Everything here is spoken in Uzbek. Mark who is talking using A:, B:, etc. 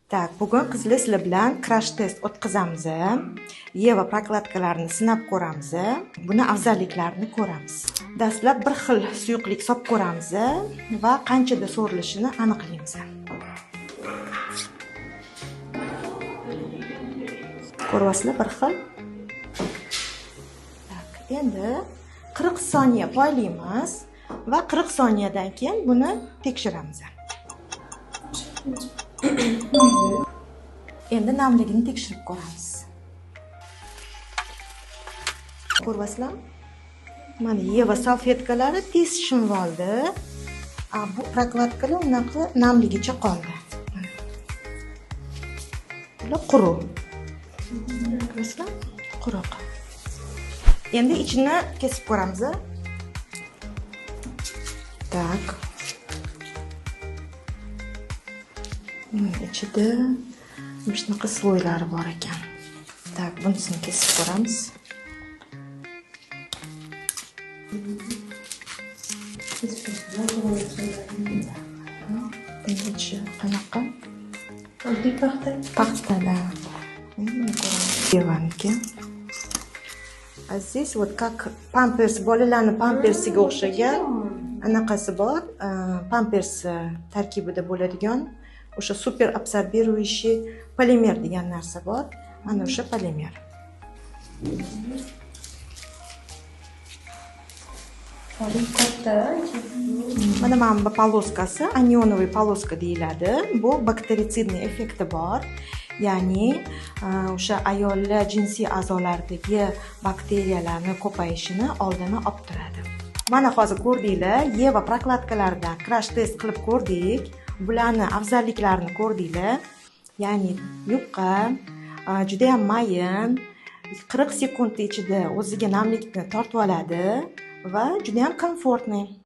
A: Tak, bugun qizlar sizlar bilan crash test o'tkazamiz. Yeva prokladkalarini sinab ko'ramiz. Buni afzalliklarini ko'ramiz. Dastlab bir xil suyuqlik solib ko'ramiz va qanchada so'rilishini aniqlaymiz. Ko'ryapsizlar, bir xil. Tak, endi 40 soniya poylaymiz va 40 soniyadan keyin buni tekshiramiz. Endi namligini tekshirib ko'ramiz. Ko'ryapsizlar? Mana Yeva salfetkalari tez shinib oldi. Bu prokladkalar unaqa namligicha qoldi. Bular quruq. Ko'ryapsizlar? Quruq. Endi ichini kesib ko'ramiz. Tak. İçida shunaqa sloylari bor ekan. Tak, bunisini kesib ko'ramiz. Ichi qanaqa? Oddiy paxtada. Yevaniki. Здесь вот как pampers, bolalarning pampersiga o'xshagan anaqasi bor. Pampers tarkibida bo'ladigan o'sha super absorbiрующий polimer degan narsa bor. Mana o'sha polimer. Mana bu poloskasi anionoviy poloska deyiladi. Bu bakterisidniy effekti bor. Ya'ni o'sha ayollar jinsiy a'zolaridagi bakteriyalarning ko'payishini oldini olib turadi. Mana hozir ko'rdinglar, Yeva prokladkalaridan crash test qilib ko'rdik. Bularni afzalliklarini ko'rdinglar. Ya'ni yupqa, juda ham mayin, 40 sekund ichida o'ziga namlikni tortib oladi va juda ham komfortniy.